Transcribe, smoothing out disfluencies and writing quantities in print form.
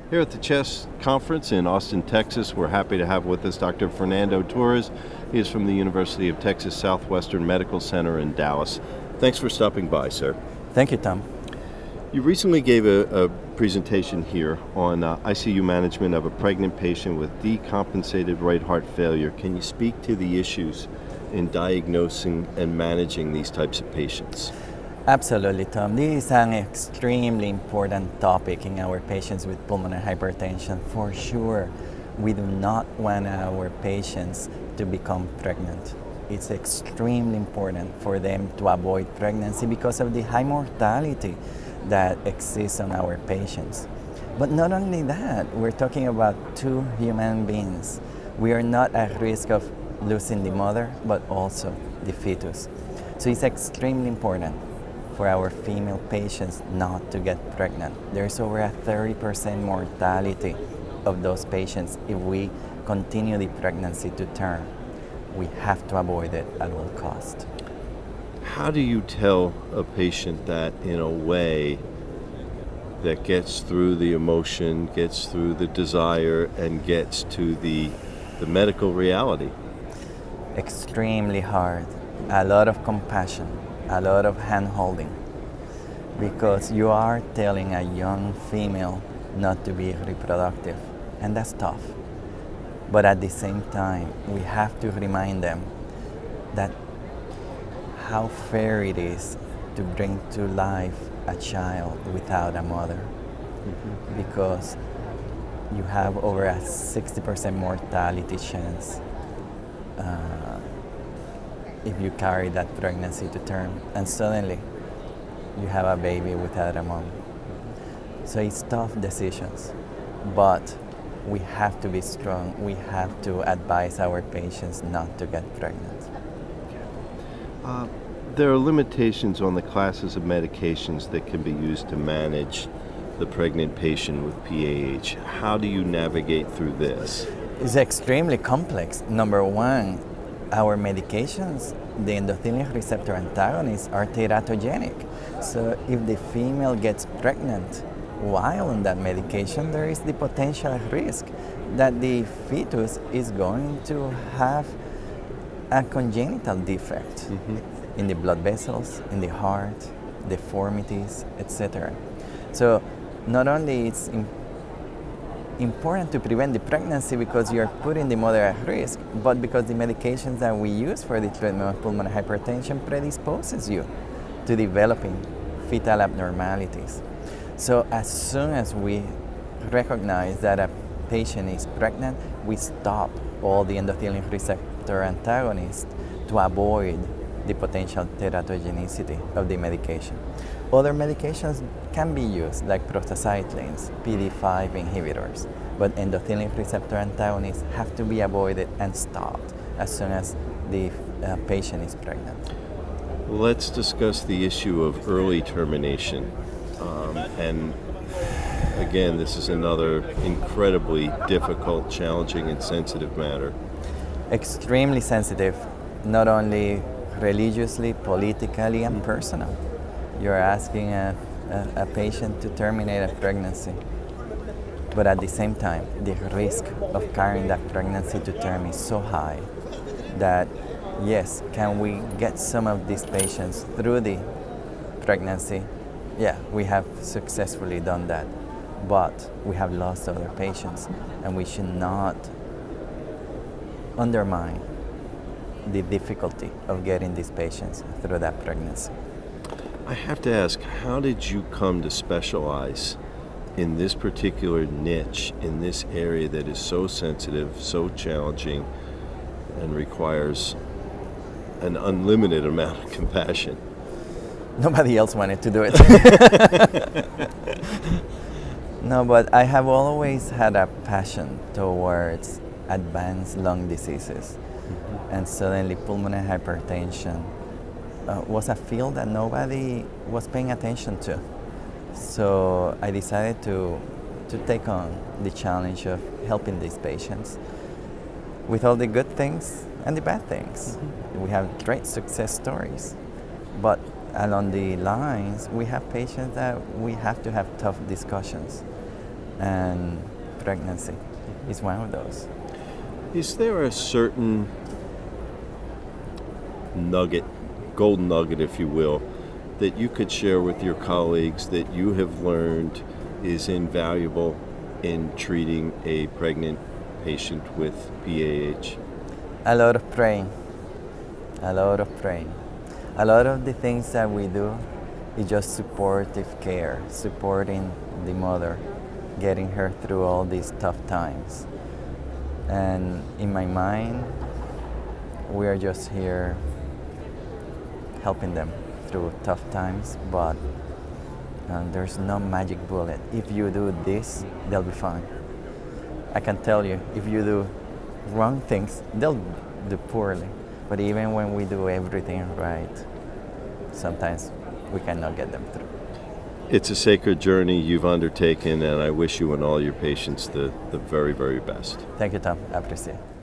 Here at the CHEST conference in Austin, Texas, we're happy to have with us Dr. Fernando Torres. He is from the University of Texas Southwestern Medical Center in Dallas. Thanks for stopping by, sir. Thank you, Tom. You recently gave a presentation here on ICU management of a pregnant patient with decompensated right heart failure. Can you speak to the issues in diagnosing and managing these types of patients? Absolutely, Tom. This is an extremely important topic in our patients with pulmonary hypertension. For sure, we do not want our patients to become pregnant. It's extremely important for them to avoid pregnancy because of the high mortality that exists on our patients. But not only that, we're talking about two human beings. We are not at risk of losing the mother, but also the fetus. So it's extremely important for our female patients not to get pregnant. There's over a 30% mortality of those patients if we continue the pregnancy to term. We have to avoid it at all costs. How do you tell a patient that in a way that gets through the emotion, gets through the desire, and gets to the medical reality? Extremely hard. A lot of compassion, a lot of hand-holding, because you are telling a young female not to be reproductive, and that's tough. But at the same time, we have to remind them that how fair it is to bring to life a child without a mother, because you have over a 60% mortality chance if you carry that pregnancy to term, and suddenly you have a baby without a mom. So it's tough decisions, but we have to be strong. We have to advise our patients not to get pregnant. There are limitations on the classes of medications that can be used to manage the pregnant patient with PAH. How do you navigate through this? It's extremely complex. Number one, our medications, the endothelin receptor antagonists, are teratogenic. So if the female gets pregnant while on that medication, there is the potential risk that the fetus is going to have a congenital defect in the blood vessels, in the heart, deformities, etc. So not only it's important to prevent the pregnancy because you're putting the mother at risk, but because the medications that we use for the treatment of pulmonary hypertension predisposes you to developing fetal abnormalities. So as soon as we recognize that a patient is pregnant, we stop all the endothelin receptor antagonists to avoid the potential teratogenicity of the medication. Other medications can be used, like prostacyclins, PD-5 inhibitors, but endothelin receptor antagonists have to be avoided and stopped as soon as the patient is pregnant. Let's discuss the issue of early termination. And again, this is another incredibly difficult, challenging, and sensitive matter. Extremely sensitive, not only religiously, politically, and personal. You're asking a patient to terminate a pregnancy, but at the same time, the risk of carrying that pregnancy to term is so high that, yes, can we get some of these patients through the pregnancy? Yeah, we have successfully done that, but we have lost other patients, and we should not undermine the difficulty of getting these patients through that pregnancy. I have to ask, how did you come to specialize in this particular niche, in this area that is so sensitive, so challenging, and requires an unlimited amount of compassion? Nobody else wanted to do it. No, but I have always had a passion towards advanced lung diseases. And suddenly pulmonary hypertension was a field that nobody was paying attention to. So I decided to take on the challenge of helping these patients with all the good things and the bad things. We have great success stories, but along the lines, we have patients that we have to have tough discussions. and pregnancy is one of those. Is there a certain nugget, golden nugget, if you will, that you could share with your colleagues that you have learned is invaluable in treating a pregnant patient with PAH? A lot of praying. A lot of praying. A lot of the things that we do is just supportive care, supporting the mother, getting her through all these tough times. And in my mind, we are just here helping them through tough times, but there's no magic bullet. If you do this, they'll be fine. I can tell you, if you do wrong things, they'll do poorly. But even when we do everything right, sometimes we cannot get them through. It's a sacred journey you've undertaken, and I wish you and all your patients the very, very best. Thank you, Tom. I appreciate it.